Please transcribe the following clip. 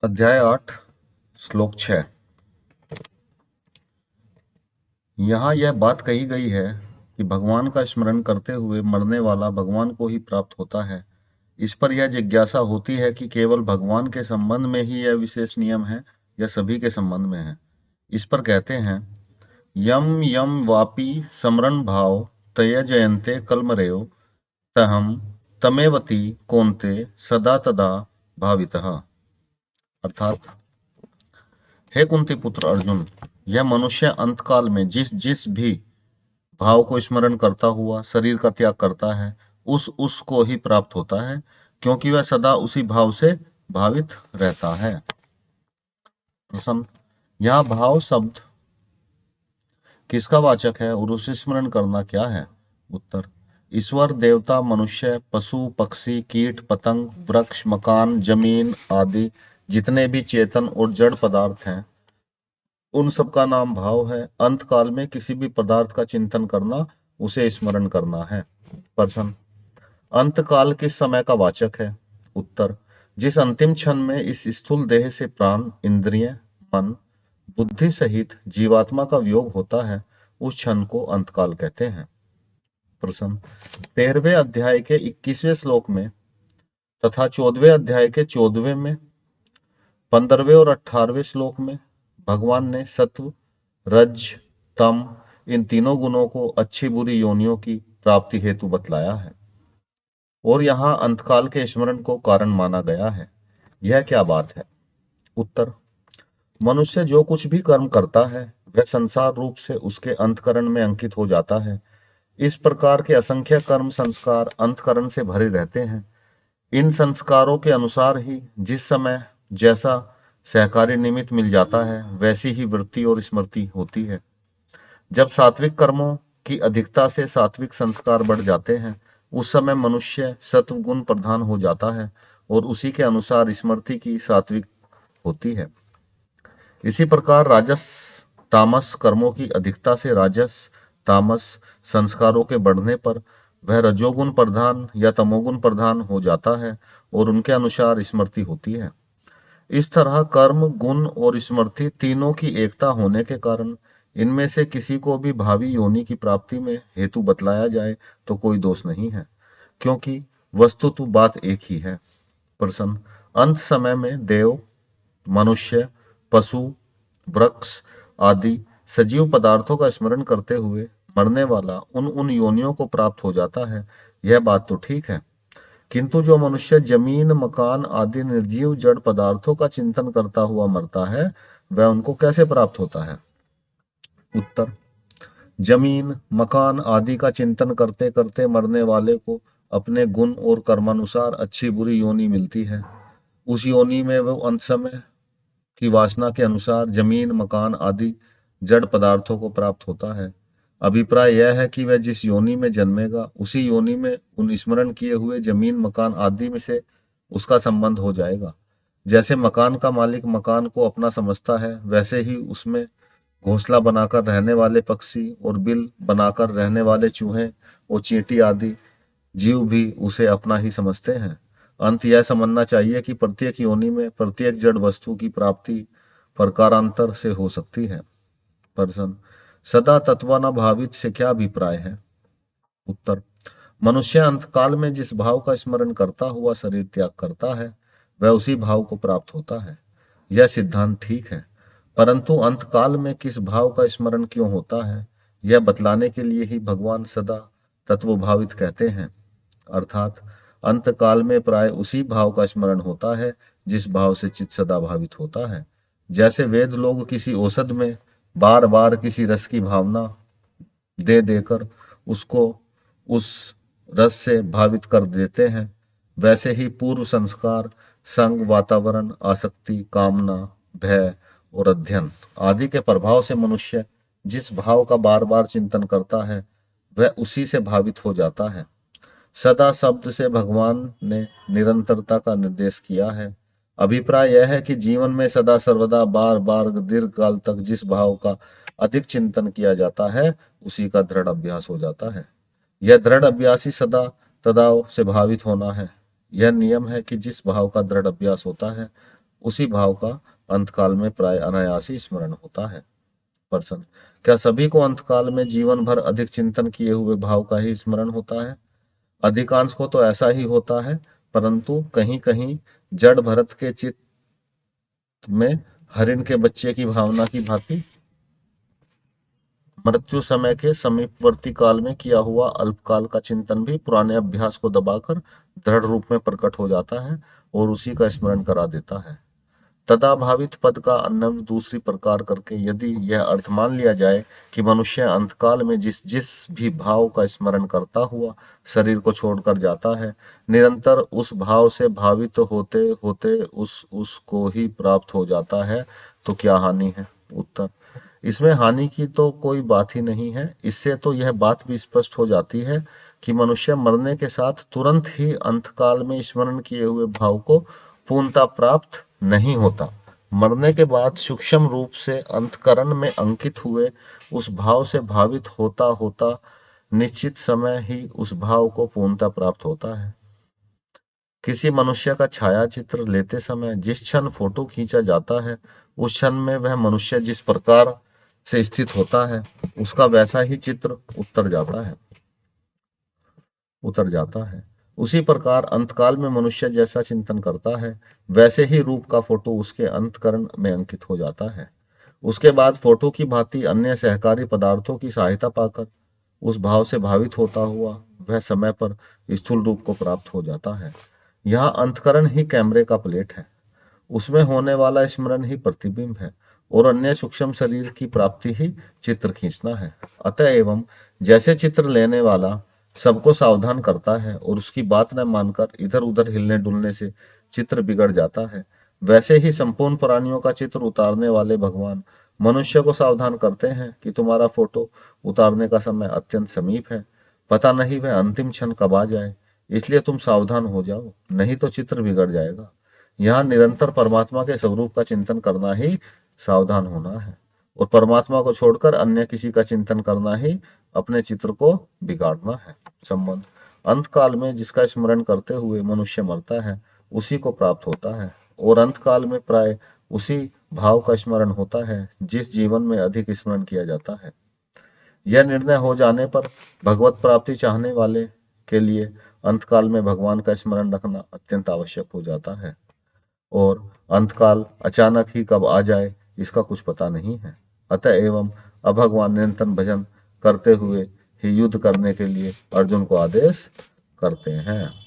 अध्याय 8 श्लोक 6। यहाँ यह बात कही गई है कि भगवान का स्मरण करते हुए मरने वाला भगवान को ही प्राप्त होता है। इस पर यह जिज्ञासा होती है कि केवल भगवान के संबंध में ही यह विशेष नियम है या सभी के संबंध में है। इस पर कहते हैं, यम यम वापि स्मरण भाव तय जयन्ते कलमरेव तहम तमेवती कोन्ते सदा तदा भावितः। अर्थात, हे कुंती पुत्र अर्जुन, यह मनुष्य अंतकाल में जिस जिस भी भाव को स्मरण करता हुआ शरीर का त्याग करता है, उस को ही प्राप्त होता है, क्योंकि वह सदा उसी भाव से भावित रहता है। प्रश्न, यह भाव शब्द किसका वाचक है और उसे स्मरण करना क्या है? उत्तर, ईश्वर, देवता, मनुष्य, पशु, पक्षी, कीट, पतंग, वृक्ष, मकान, जमीन आदि जितने भी चेतन और जड़ पदार्थ हैं, उन सब का नाम भाव है। अंतकाल में किसी भी पदार्थ का चिंतन करना उसे स्मरण करना है। प्रश्न, अंतकाल किस समय का वाचक है? उत्तर, जिस अंतिम क्षण में इस स्थूल देह से प्राण, इंद्रिय, मन, बुद्धि सहित जीवात्मा का वियोग होता है, उस क्षण को अंतकाल कहते हैं। प्रश्न, 13वें अध्याय के 21वें श्लोक में तथा 14वें अध्याय के 14वें में, 15वें और 18वें श्लोक में भगवान ने सत्व, रज, तम इन तीनों गुणों को अच्छी बुरी योनियों की प्राप्ति हेतु बतलाया है और यहाँ अंतकाल के स्मरण को कारण माना गया है। यह क्या बात है? उत्तर, मनुष्य जो कुछ भी कर्म करता है वह संसार रूप से उसके अंतकरण में अंकित हो जाता है। इस प्रकार के असंख्य कर्म संस्कार अंतकरण से भरे रहते हैं। इन संस्कारों के अनुसार ही जिस समय जैसा सहकारी निमित्त मिल जाता है, वैसी ही वृत्ति और स्मृति होती है। जब सात्विक कर्मों की अधिकता से सात्विक संस्कार बढ़ जाते हैं, उस समय मनुष्य सत्व गुण प्रधान हो जाता है और उसी के अनुसार स्मृति की सात्विक होती है। इसी प्रकार राजस तामस कर्मों की अधिकता से राजस तामस संस्कारों के बढ़ने पर वह रजोगुण प्रधान या तमोगुण प्रधान हो जाता है और उनके अनुसार स्मृति होती है। इस तरह कर्म, गुण और स्मृति तीनों की एकता होने के कारण इनमें से किसी को भी भावी योनि की प्राप्ति में हेतु बतलाया जाए तो कोई दोष नहीं है, क्योंकि वस्तुतः बात एक ही है। प्रश्न, अंत समय में देव, मनुष्य, पशु, वृक्ष आदि सजीव पदार्थों का स्मरण करते हुए मरने वाला उन योनियों को प्राप्त हो जाता है, यह बात तो ठीक है, किंतु जो मनुष्य जमीन, मकान आदि निर्जीव जड़ पदार्थों का चिंतन करता हुआ मरता है, वह उनको कैसे प्राप्त होता है? उत्तर, जमीन, मकान आदि का चिंतन करते करते मरने वाले को अपने गुण और कर्मानुसार अच्छी बुरी योनि मिलती है। उस योनि में वह अंत समय की वासना के अनुसार जमीन, मकान आदि जड़ पदार्थों को प्राप्त होता है। अभिप्राय यह है कि वह जिस योनि में जन्मेगा, उसी योनि में उन स्मरण किए हुए जमीन, मकान आदि में से उसका संबंध हो जाएगा। जैसे मकान का मालिक मकान को अपना समझता है, वैसे ही उसमें घोंसला बनाकर रहने वाले पक्षी और बिल बनाकर रहने वाले चूहे और चींटी आदि जीव भी उसे अपना ही समझते हैं। अंत यह समझना चाहिए कि प्रत्येक योनि में प्रत्येक जड़ वस्तु की प्राप्ति प्रकारांतर से हो सकती है। प्रश्न, सदा तत्वाना भावित से क्या अभिप्राय है? उत्तर, मनुष्य अंतकाल में जिस भाव का स्मरण करता हुआ शरीर त्याग करता है, वह उसी भाव को प्राप्त होता है। यह सिद्धांत ठीक है, परंतु अंतकाल में किस भाव का स्मरण क्यों होता है, यह बतलाने के लिए ही भगवान सदा तत्वभावित कहते हैं। अर्थात अंतकाल में प्राय उसी भाव का स्मरण होता है जिस भाव से चित्त सदा भावित होता है। जैसे वेद लोग किसी औषध में बार बार किसी रस की भावना दे देकर उसको उस रस से भावित कर देते हैं, वैसे ही पूर्व संस्कार, संग, वातावरण, आसक्ति, कामना, भय और अध्ययन आदि के प्रभाव से मनुष्य जिस भाव का बार बार चिंतन करता है, वह उसी से भावित हो जाता है। सदा शब्द से भगवान ने निरंतरता का निर्देश किया है। अभिप्राय यह है कि जीवन में सदा सर्वदा बार बार दीर्घ काल तक जिस भाव का अधिक चिंतन किया जाता है, उसी का दृढ़ अभ्यास हो जाता है। यह दृढ़ अभ्यास ही सदा तदा से भावित होना है। यह नियम है कि जिस भाव का दृढ़ अभ्यास होता है, उसी भाव का अंतकाल में प्राय अनायास ही स्मरण होता है। प्रश्न, क्या सभी को अंतकाल में जीवन भर अधिक चिंतन किए हुए भाव का ही स्मरण होता है? अधिकांश को तो ऐसा ही होता है, परंतु कहीं कहीं जड़ भरत के चित्त में हरिण के बच्चे की भावना की भांति मृत्यु समय के समीपवर्ती काल में किया हुआ अल्पकाल का चिंतन भी पुराने अभ्यास को दबाकर दृढ़ रूप में प्रकट हो जाता है और उसी का स्मरण करा देता है। तदाभावित पद का अन्वय दूसरी प्रकार करके यदि यह अर्थ मान लिया जाए कि मनुष्य अंतकाल में जिस जिस भी भाव का स्मरण करता हुआ शरीर को छोड़कर जाता है, निरंतर उस भाव से भावित होते होते उसको ही प्राप्त हो जाता है, तो क्या हानि है? उत्तर, इसमें हानि की तो कोई बात ही नहीं है। इससे तो यह बात भी स्पष्ट हो जाती है कि मनुष्य मरने के साथ तुरंत ही अंतकाल में स्मरण किए हुए भाव को पूर्णता प्राप्त नहीं होता। मरने के बाद सूक्ष्म रूप से अंतकरण में अंकित हुए उस भाव से भावित होता होता निश्चित समय ही उस भाव को पूर्णता प्राप्त होता है। किसी मनुष्य का छाया चित्र लेते समय जिस क्षण फोटो खींचा जाता है, उस क्षण में वह मनुष्य जिस प्रकार से स्थित होता है, उसका वैसा ही चित्र उतर जाता है। उसी प्रकार अंतकाल में मनुष्य जैसा चिंतन करता है, वैसे ही रूप का फोटो उसके अंतकरण में अंकित हो जाता है। उसके बाद फोटो की भांति अन्य सहकारी पदार्थों की सहायता पाकर उस भाव से भावित होता हुआ वह समय पर स्थूल रूप को प्राप्त हो जाता है। यह अंतकरण ही कैमरे का प्लेट है, उसमें होने वाला स्मरण ही प्रतिबिंब है और अन्य सूक्ष्म शरीर की प्राप्ति ही चित्र खींचना है। अतः एवं जैसे चित्र लेने वाला सबको सावधान करता है और उसकी बात न मानकर इधर उधर हिलने डुलने से चित्र बिगड़ जाता है, वैसे ही संपूर्ण प्राणियों का चित्र उतारने वाले भगवान मनुष्य को सावधान करते हैं कि तुम्हारा फोटो उतारने का समय अत्यंत समीप है, पता नहीं वह अंतिम क्षण कब आ जाए, इसलिए तुम सावधान हो जाओ, नहीं तो चित्र बिगड़ जाएगा। यहाँ निरंतर परमात्मा के स्वरूप का चिंतन करना ही सावधान होना है और परमात्मा को छोड़कर अन्य किसी का चिंतन करना ही अपने चित्र को बिगाड़ना है। संबंध, अंत काल में जिसका स्मरण करते हुए मनुष्य मरता है, उसी को प्राप्त होता है और अंत काल में प्राय उसी भाव का स्मरण होता है जिस जीवन में अधिक स्मरण किया जाता है। यह निर्णय हो जाने पर भगवत प्राप्ति चाहने वाले के लिए अंतकाल में भगवान का स्मरण रखना अत्यंत आवश्यक हो जाता है और अंतकाल अचानक ही कब आ जाए इसका कुछ पता नहीं है। अतः एवं अब भगवान निरंतर भजन करते हुए ही युद्ध करने के लिए अर्जुन को आदेश करते हैं।